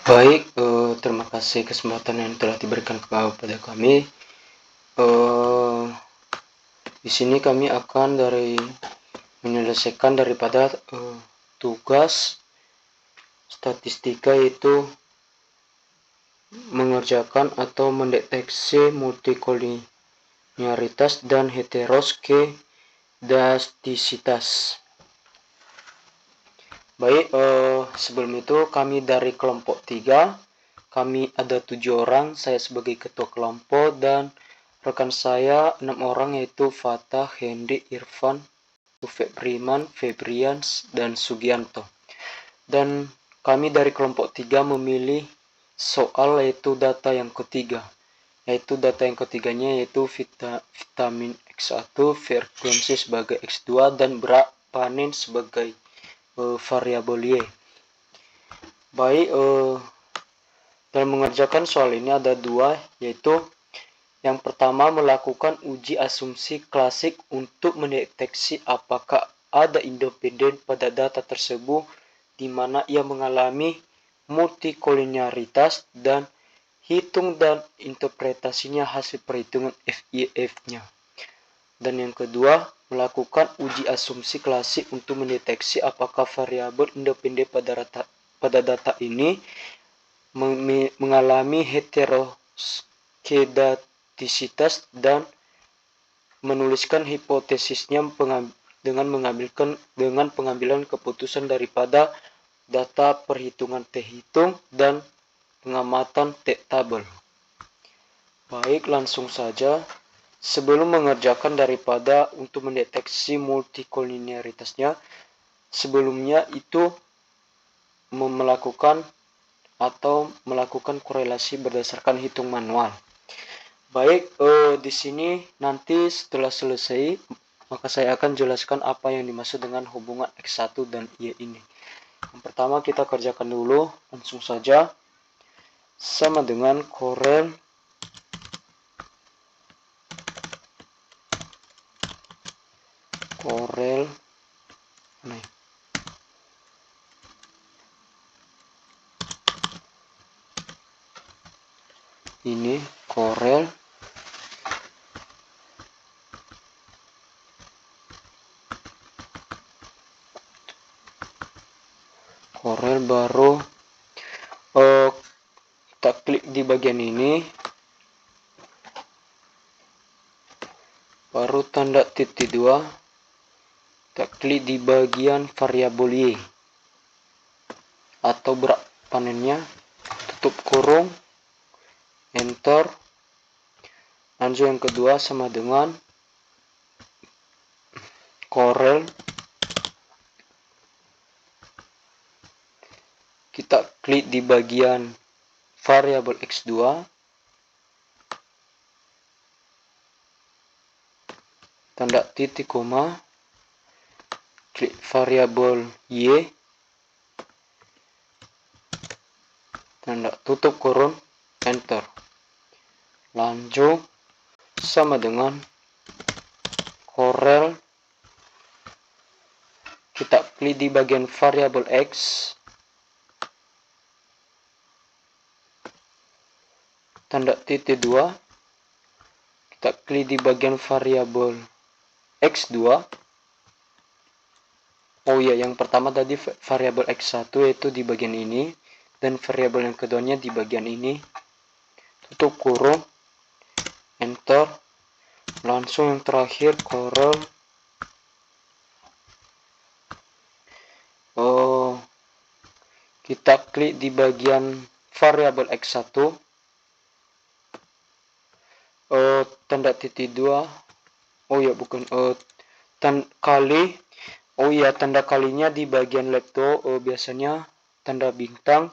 Baik, terima kasih kesempatan yang telah diberikan kepada kami. Di sini kami akan menyelesaikan daripada tugas statistika, yaitu mengerjakan atau mendeteksi multikoliniaritas dan heteroskedastisitas. Baik, sebelum itu kami dari kelompok 3. Kami ada 7 orang, saya sebagai ketua kelompok dan rekan saya 6 orang, yaitu Fatah, Hendy, Irfan, Ufek Priman, Febrian, dan Sugianto. Dan kami dari kelompok 3 memilih soal yaitu data yang ketiga. Data yang ketiganya yaitu vitamin X1, frekuensi sebagai X2, dan berat panen sebagai variabel Y. Baik, dalam mengerjakan soal ini ada dua, yaitu yang pertama melakukan uji asumsi klasik untuk mendeteksi apakah ada independen pada data tersebut di mana ia mengalami multikoliniaritas, dan hitung dan interpretasinya hasil perhitungan FIF-nya. Dan yang kedua, melakukan uji asumsi klasik untuk mendeteksi apakah variabel independen pada data ini mengalami heteroskedastisitas, dan menuliskan hipotesisnya dengan pengambilan keputusan daripada data perhitungan T-hitung dan pengamatan T-tabel. Baik, langsung saja. Sebelum mengerjakan daripada untuk mendeteksi multikoliniaritasnya, sebelumnya itu melakukan korelasi berdasarkan hitung manual. Baik, di sini nanti setelah selesai, maka saya akan jelaskan apa yang dimaksud dengan hubungan X1 dan Y ini. Yang pertama kita kerjakan dulu, langsung saja. Sama dengan korel ini korel baru kita klik di bagian ini, baru tanda titik 2, kita klik di bagian variabel Y atau berat panennya, tutup kurung, enter. Lanjut yang kedua sama dengan korel, kita klik di bagian variabel X2, tanda titik koma, klik variabel Y, tanda tutup kurung, enter. Lanjut sama dengan korel, kita klik di bagian variabel X, tanda titik 2, kita klik di bagian variabel X2. Oh ya, yang pertama tadi variabel X1 yaitu di bagian ini, dan variabel yang keduanya di bagian ini, tutup kurung, enter. Langsung yang terakhir korel, kita klik di bagian variabel X1, tanda titik 2, tanda kalinya di bagian laptop biasanya tanda bintang,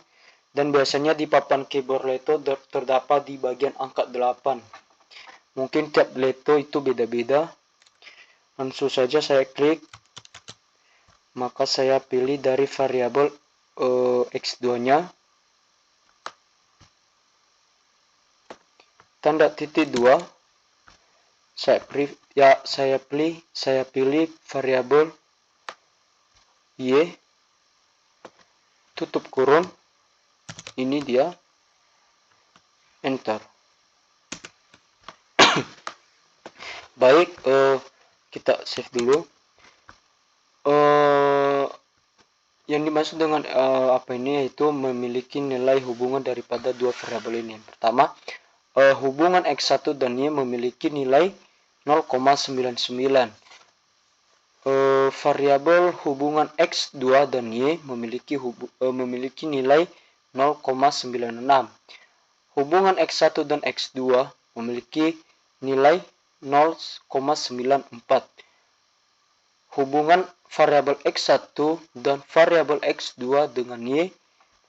dan biasanya di papan keyboard laptop terdapat di bagian angka 8. Mungkin tiap laptop itu beda-beda. Langsung saja saya klik, maka saya pilih dari variabel X2-nya, tanda titik 2, saya pilih variabel Y, tutup kurung, ini dia, enter. Baik, kita save dulu. Yang dimaksud dengan apa ini yaitu memiliki nilai hubungan daripada dua variabel ini. Yang pertama, hubungan X1 dan Y memiliki nilai 0,99. Variabel hubungan X2 dan Y memiliki nilai 0,96. Hubungan X1 dan X2 memiliki nilai 0,94. Hubungan variabel X1 dan variabel X2 dengan Y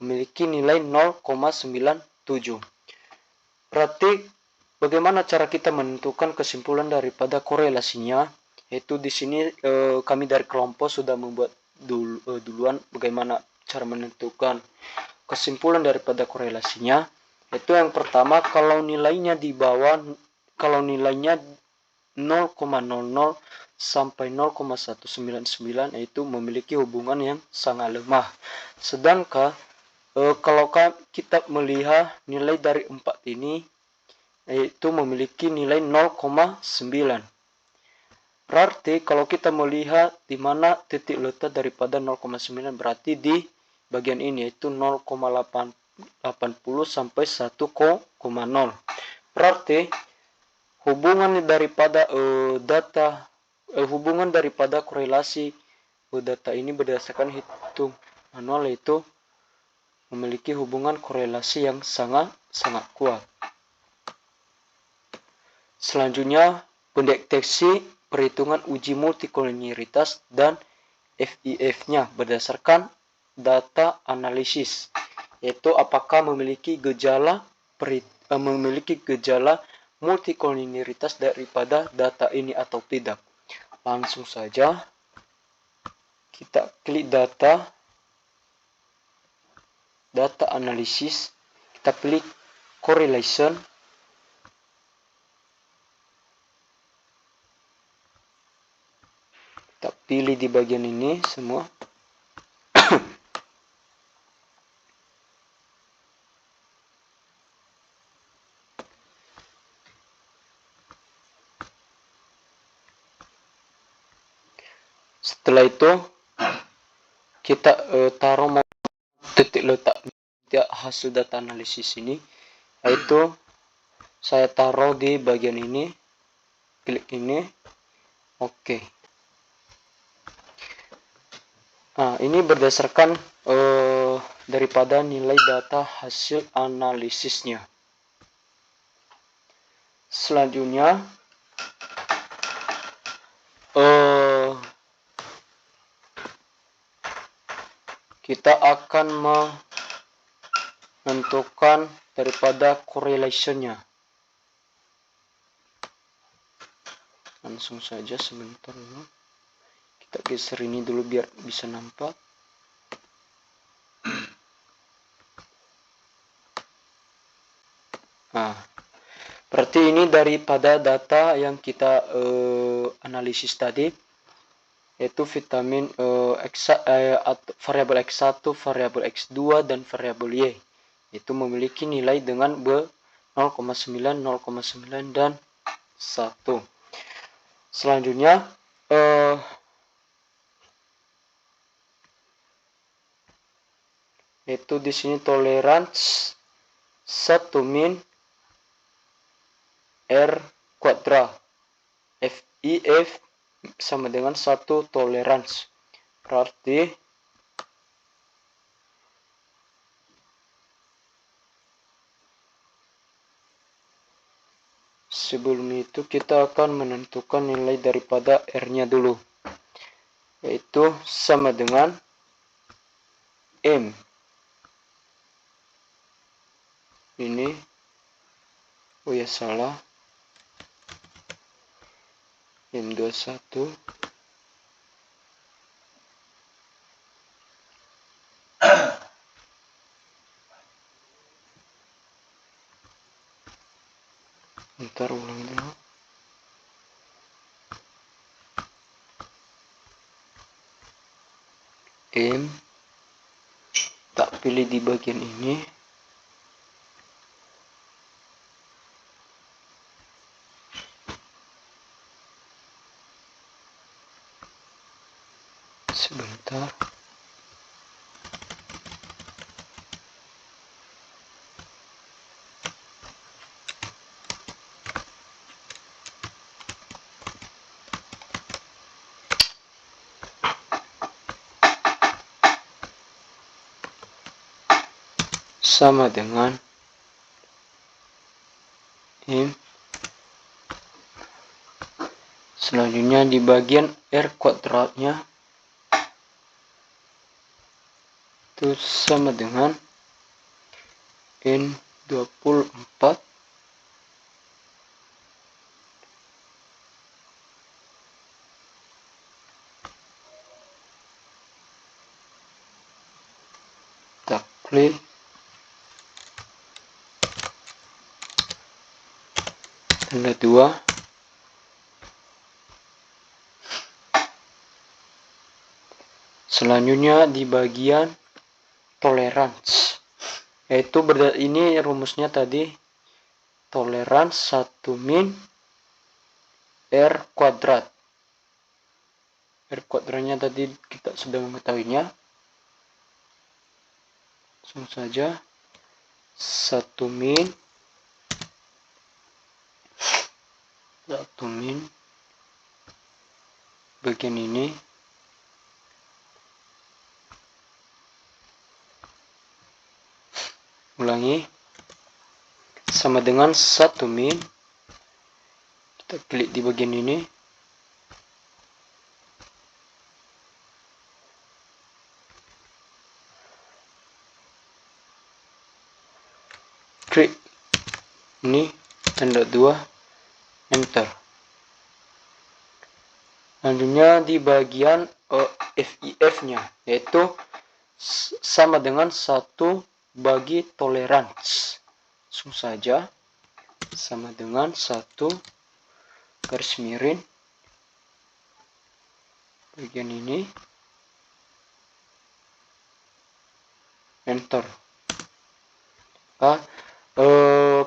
memiliki nilai 0,97. Berarti bagaimana cara kita menentukan kesimpulan daripada korelasinya? Yaitu di sini kami dari kelompok sudah membuat duluan bagaimana cara menentukan kesimpulan daripada korelasinya. Itu yang pertama, kalau nilainya di bawah, kalau nilainya 0,00 sampai 0,199 itu memiliki hubungan yang sangat lemah. Sedangkan kalau kita melihat nilai dari 4 ini yaitu memiliki nilai 0,9. Berarti kalau kita melihat di mana titik letak daripada 0,9 berarti di bagian ini yaitu 0,80 sampai 1,0. Berarti hubungan daripada hubungan daripada korelasi data ini berdasarkan hitung manual yaitu memiliki hubungan korelasi yang sangat kuat. Selanjutnya, pendeteksi perhitungan uji multikolinialitas dan FIF-nya berdasarkan data analisis, yaitu apakah memiliki gejala multikolinialitas daripada data ini atau tidak. Langsung saja kita klik data analisis, kita pilih correlation, kita pilih di bagian ini semua. Setelah itu kita taruh titik letak hasil data analisis ini, yaitu saya taruh di bagian ini, klik ini, oke. Nah, ini berdasarkan daripada nilai data hasil analisisnya. Selanjutnya kita akan menentukan daripada correlation-nya. Langsung saja sebentar dulu. Kita geser ini dulu biar bisa nampak. Nah, berarti ini daripada data yang kita analisis tadi, yaitu vitamin variabel X1, variabel X2, dan variabel Y. Itu memiliki nilai dengan 0,9, 0,9, dan 1. Selanjutnya, yaitu di sini tolerance 1 min R kuadrat. FIF sama dengan 1 tolerance. Berarti sebelum itu kita akan menentukan nilai daripada R-nya dulu, yaitu sama dengan M. Ini, oh ya salah, M21 ntar ulang dulu. M, tak pilih di bagian ini, Sebentar. Sama dengan M. Selanjutnya di bagian R kuadratnya itu sama dengan N24 takli tanda 2 selanjutnya di bagian tolerance, yaitu ini rumusnya tadi tolerance 1 min R kuadrat. R kuadratnya tadi kita sudah mengetahuinya, langsung saja 1 min bagian ini ulangi sama dengan 1 min, kita klik di bagian ini, klik ini tanda 2 enter. Selanjutnya di bagian FIF nya yaitu sama dengan 1 bagi tolerance, langsung saja sama dengan 1 garis miring bagian ini enter.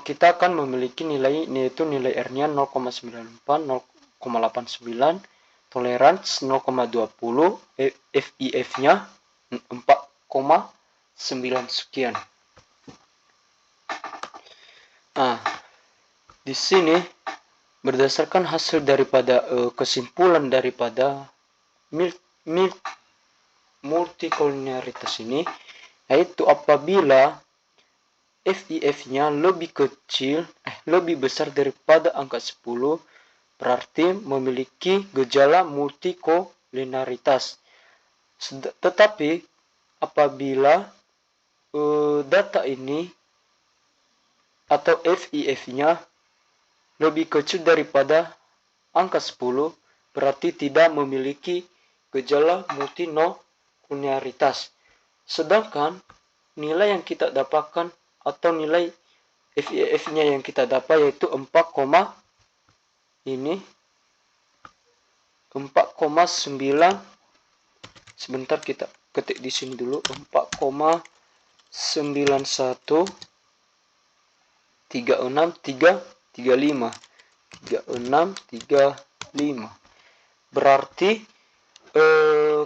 Kita akan memiliki nilai, yaitu nilai R nya 0,94, 0,89, tolerance 0,20, FIF nya 4,9 sekian. Nah, di sini berdasarkan hasil daripada kesimpulan daripada multikoliniaritas ini, yaitu apabila FIF-nya lebih besar daripada angka 10, berarti memiliki gejala multikoliniaritas. Tetapi apabila data ini atau FIF-nya lebih kecil daripada angka 10, berarti tidak memiliki gejala multikoliniaritas. Sedangkan nilai yang kita dapatkan atau nilai FIF-nya yang kita dapat yaitu 4,9, sebentar kita ketik di sini dulu, 4,913635 3635. Berarti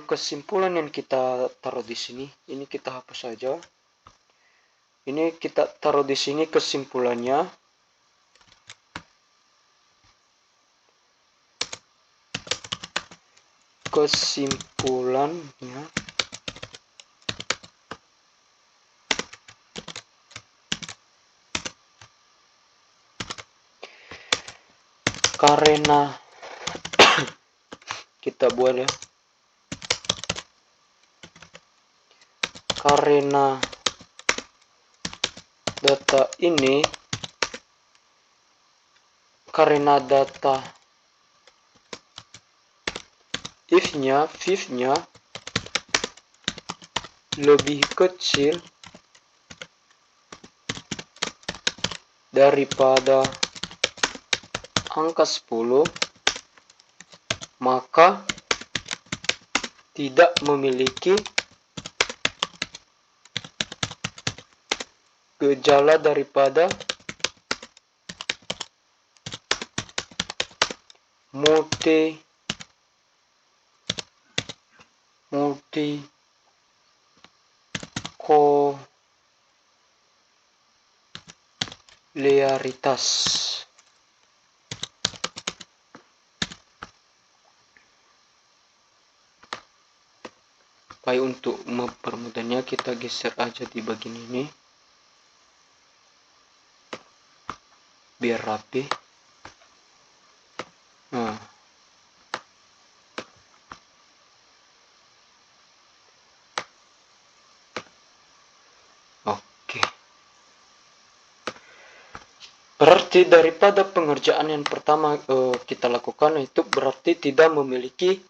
kesimpulan yang kita taruh di sini, ini kita hapus saja. Ini kita taruh di sini kesimpulannya. Karena kita buat ya. Karena data ini, karena data FIF-nya lebih kecil daripada angka 10, maka tidak memiliki gejala daripada multikolearitas. Baik, untuk mempermudahnya kita geser aja di bagian ini biar rapi. Nah, oke. Berarti daripada pengerjaan yang pertama kita lakukan itu berarti tidak memiliki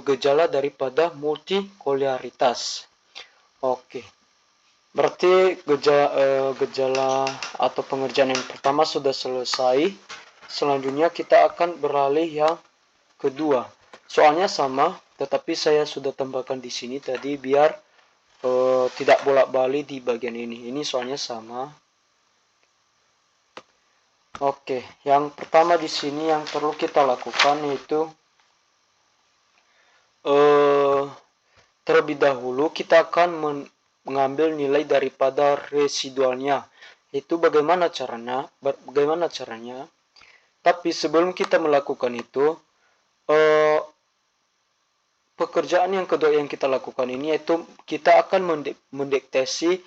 gejala daripada multikolearitas. Oke. Berarti gejala atau pengerjaan yang pertama sudah selesai. Selanjutnya kita akan beralih yang kedua. Soalnya sama, tetapi saya sudah tambahkan di sini tadi biar tidak bolak-balik di bagian ini. Ini soalnya sama. Oke, yang pertama di sini yang perlu kita lakukan yaitu terlebih dahulu kita akan mengambil nilai daripada residualnya. Itu bagaimana caranya? Tapi sebelum kita melakukan itu, pekerjaan yang kedua yang kita lakukan ini yaitu kita akan mendeteksi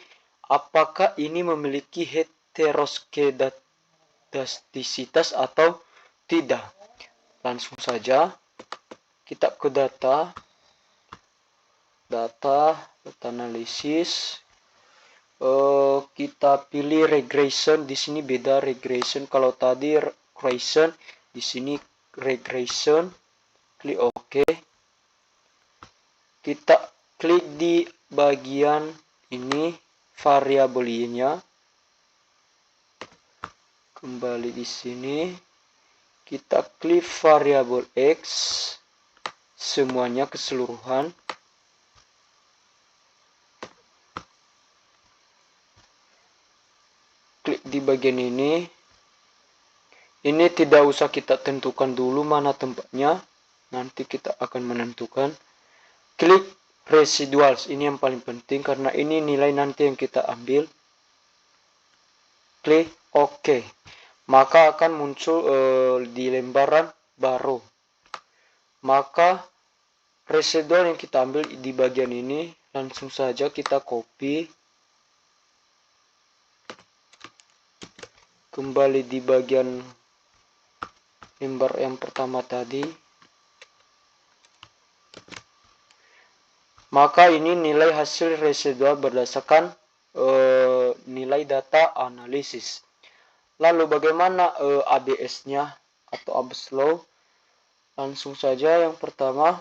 apakah ini memiliki heteroskedastisitas atau tidak. Langsung saja kita ke data analisis. Kita pilih regression. Di sini beda regression. Kalau tadi regression, di sini regression. Klik OK. Kita klik di bagian ini variabelnya. Kembali di sini. Kita klik variabel X. Semuanya keseluruhan. Klik di bagian ini. Ini tidak usah kita tentukan dulu mana tempatnya. Nanti kita akan menentukan. Klik residuals. Ini yang paling penting karena ini nilai nanti yang kita ambil. Klik OK. Maka akan muncul di lembaran baru. Maka residual yang kita ambil di bagian ini langsung saja kita copy. Kembali di bagian lembar yang pertama tadi. Maka ini nilai hasil residual berdasarkan nilai data analisis. Lalu bagaimana ABS-nya atau ABS law? Langsung saja yang pertama.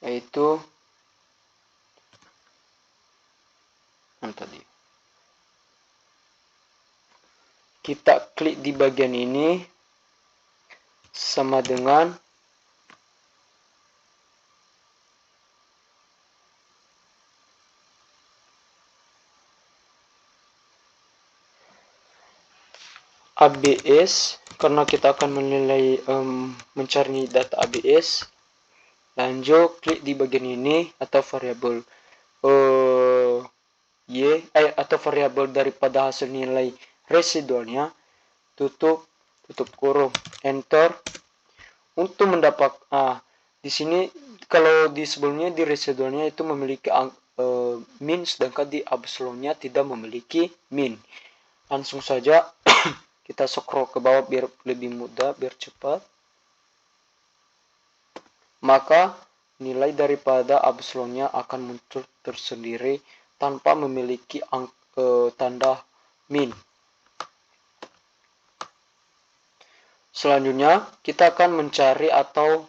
Yaitu tadi kita klik di bagian ini sama dengan ABS karena kita akan menilai mencari data ABS. Lanjut klik di bagian ini atau variabel atau variabel daripada hasil nilai residualnya, tutup kurung, enter. Untuk mendapat di sini kalau di sebelumnya di residualnya itu memiliki min, sedangkan di absolutnya tidak memiliki min. Langsung saja kita scroll ke bawah biar lebih mudah, biar cepat. Maka nilai daripada absolutnya akan muncul tersendiri tanpa memiliki tanda min. Selanjutnya kita akan mencari atau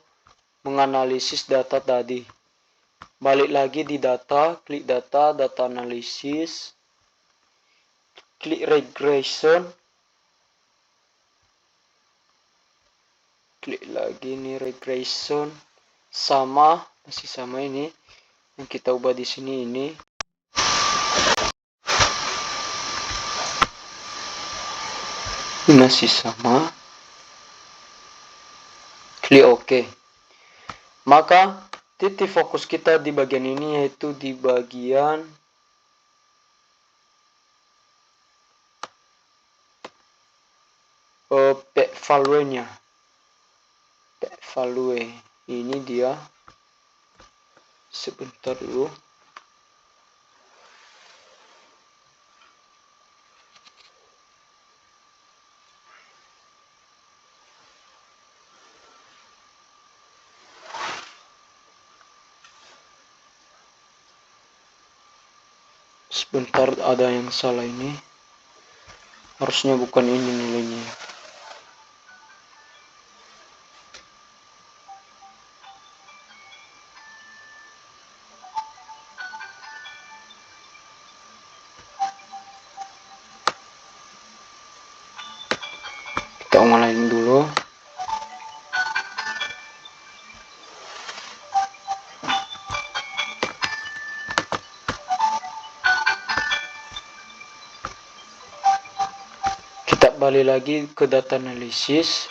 menganalisis data tadi. Balik lagi di data, klik data analisis, klik regression, klik lagi nih regression. Masih sama ini yang kita ubah di sini ini. masih sama, klik OK. Maka titik fokus kita di bagian ini yaitu di bagian value-nya. Value ini dia, sebentar dulu. Sebentar, ada yang salah ini. Harusnya bukan ini nilainya. Kita ulangin dulu. Kita balik lagi ke data analisis,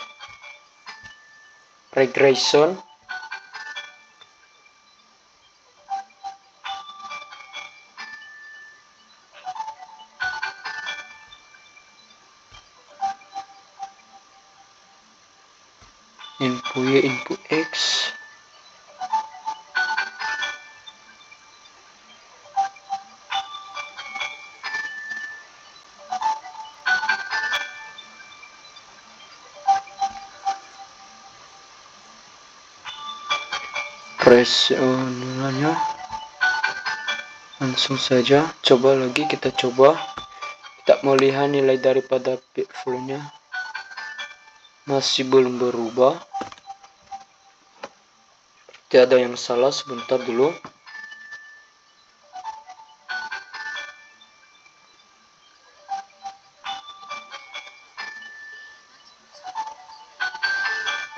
regression. Input Y, input X. Press nilainya. Langsung saja, coba lagi, kita coba. Kita melihat nilai daripada value-nya masih belum berubah. Tidak ada yang salah, sebentar dulu.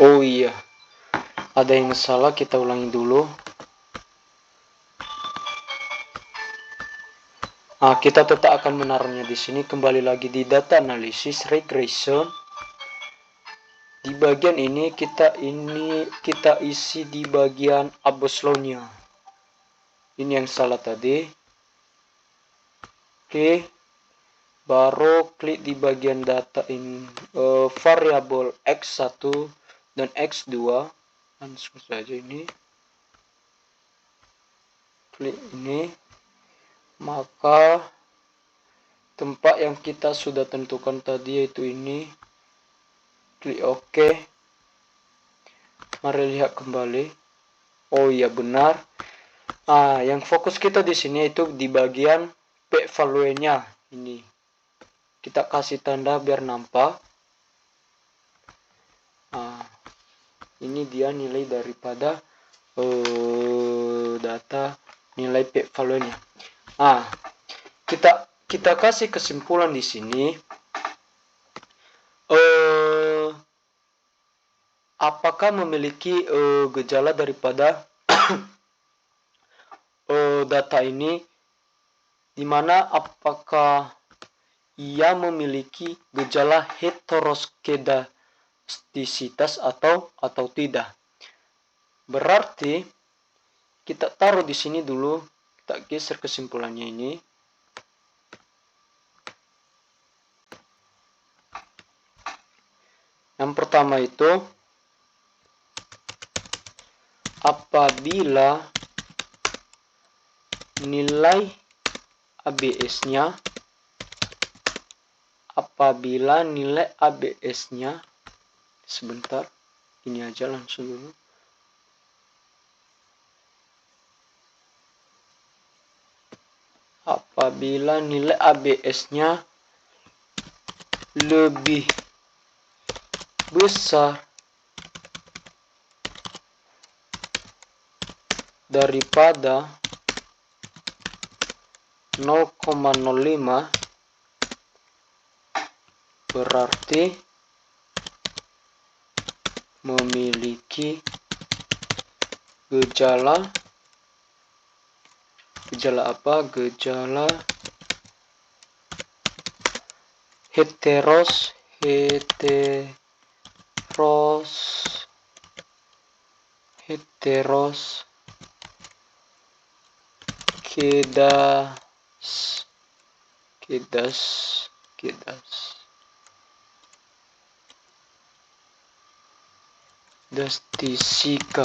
Oh iya, ada yang salah, kita ulangi dulu. Nah, kita tetap akan menaruhnya di sini. Kembali lagi di data analisis, regression. Di bagian ini kita isi di bagian Aboslonia. Ini yang salah tadi. Oke. Baru klik di bagian data ini, variabel X1 dan X2. Langsung saja ini. Klik ini. Maka tempat yang kita sudah tentukan tadi yaitu ini. Klik OK. Mari lihat kembali. Oh iya, benar. Yang fokus kita di sini itu di bagian p-value-nya ini. Kita kasih tanda biar nampak. Ini dia nilai daripada data nilai p-value-nya. Kita kasih kesimpulan di sini. Apakah memiliki gejala daripada data ini, dimana apakah ia memiliki gejala heteroskedastisitas atau tidak. Berarti kita taruh di sini dulu, kita geser kesimpulannya ini. Yang pertama itu, apabila nilai ABS-nya sebentar, ini aja langsung dulu. Apabila nilai ABS-nya lebih besar daripada 0,05, berarti memiliki gejala apa? Gejala heteros kedastisika.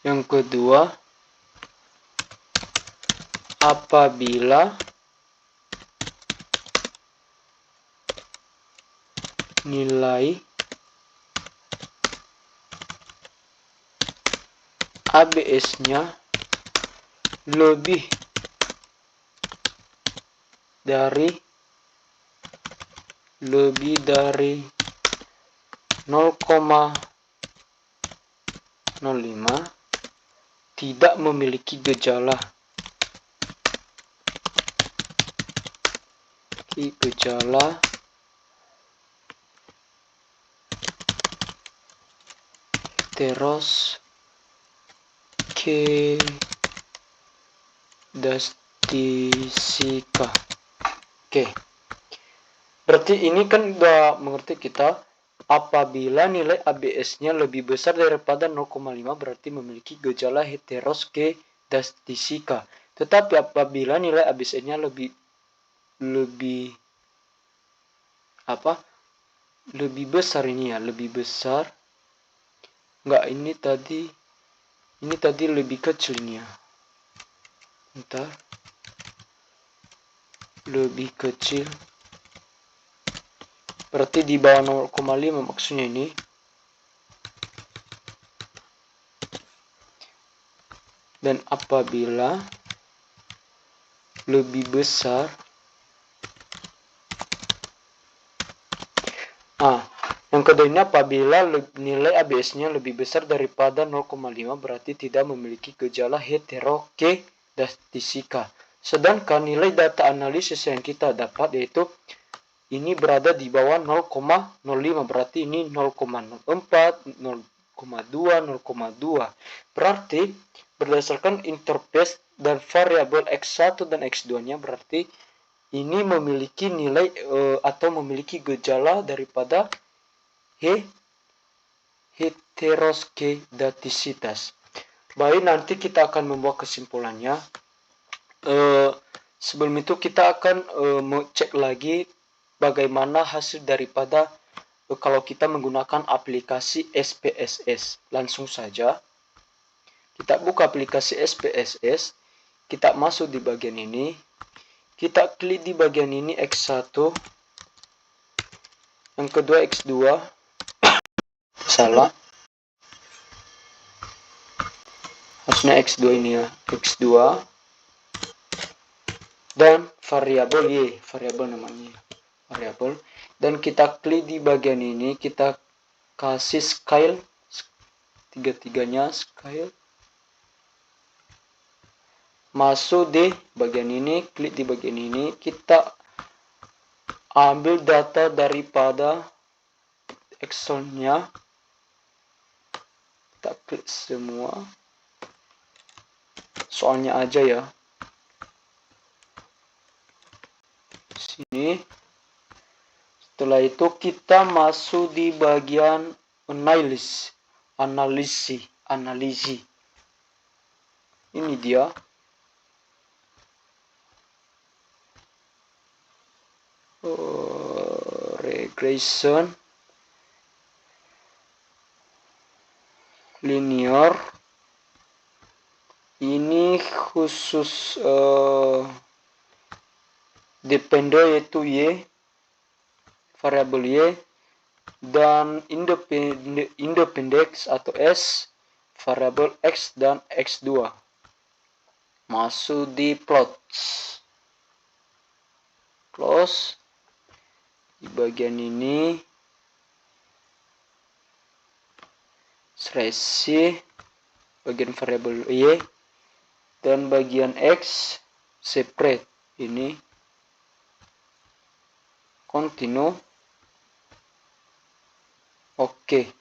Yang kedua, apabila nilai ABS-nya lebih dari 0,05, tidak memiliki gejala. Heteros kedastisika. Oke. Berarti ini kan udah mengerti kita, apabila nilai ABS-nya lebih besar daripada 0,5 berarti memiliki gejala heteroskedastisika. Tetapi apabila nilai ABS-nya lebih besar ini ya, lebih besar. Enggak, ini tadi lebih kecil ini ya. Bentar. Lebih kecil. Berarti di bawah 0,5 maksudnya ini. Dan apabila lebih besar, yang kedua ini apabila nilai ABS-nya lebih besar daripada 0,5 berarti tidak memiliki gejala heteroskedastisika. Sedangkan nilai data analisis yang kita dapat yaitu ini berada di bawah 0,05, berarti ini 0,04, 0,2, 0,2. Berarti berdasarkan interface dan variabel X1 dan X2-nya berarti ini memiliki nilai atau memiliki gejala daripada heteroskedastisitas. Baik, nanti kita akan membuat kesimpulannya. Sebelum itu kita akan cek lagi bagaimana hasil daripada kalau kita menggunakan aplikasi SPSS. Langsung saja kita buka aplikasi SPSS, kita masuk di bagian ini, kita klik di bagian ini X1, yang kedua X2, salah, harusnya X2 ini ya, X2, dan variabel Y, variabel namanya, variabel, dan kita klik di bagian ini, kita kasih scale, tiga-tiganya scale, masuk di bagian ini, klik di bagian ini, kita ambil data daripada Excel-nya, kita klik semua, soalnya aja ya, sini. Setelah itu kita masuk di bagian analisis. Ini dia. Regression, linear. Ini khusus dependent yaitu Y, variabel Y, dan independent atau S, variabel X dan X2. Masuk di plots. Close. Di bagian ini seleksi bagian variabel Y dan bagian X separate. Ini continue. Oke.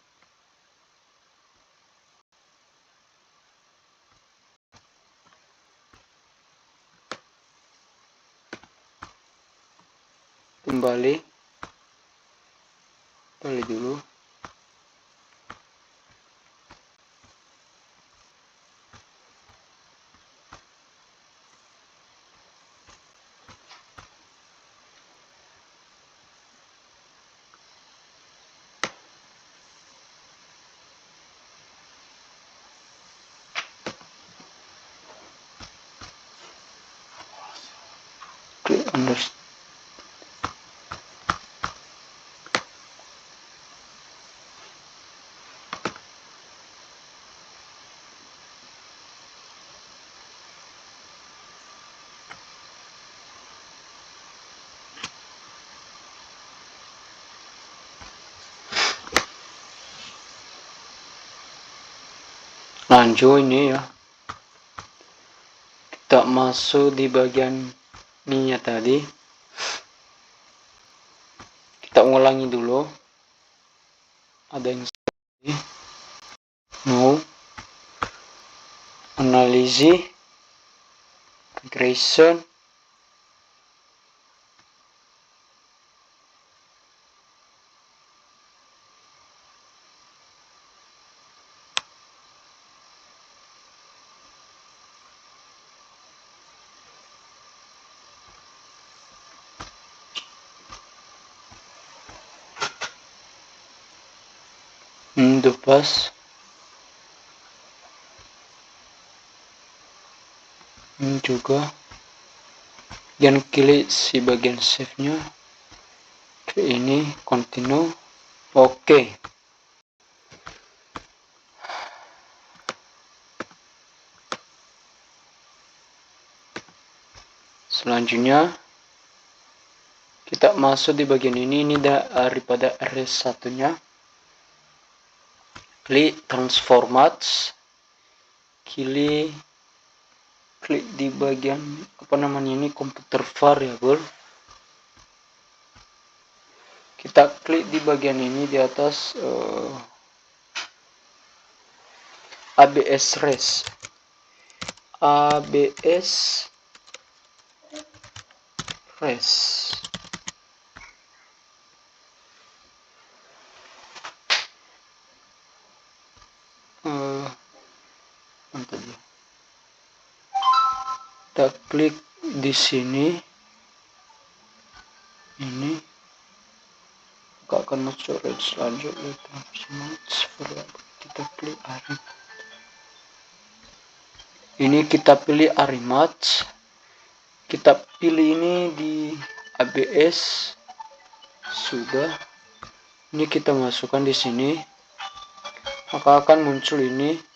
Lanjut ini ya, kita masuk di bagian ininya tadi. Kita ulangi dulu. Ada yang no, analisis, regression, pas. Ini juga jangan klik si bagian save nya. Oke, ini continue. Oke. Selanjutnya kita masuk di bagian ini daripada RS1 nya. Klik transformats, klik di bagian ini komputer variable. Kita klik di bagian ini di atas ABS res, ABS res. Kita klik di sini, ini akan masuk selanjutnya. Kita klik ini, kita pilih Arimat, kita pilih ini di ABS sudah. Ini kita masukkan di sini, maka akan muncul ini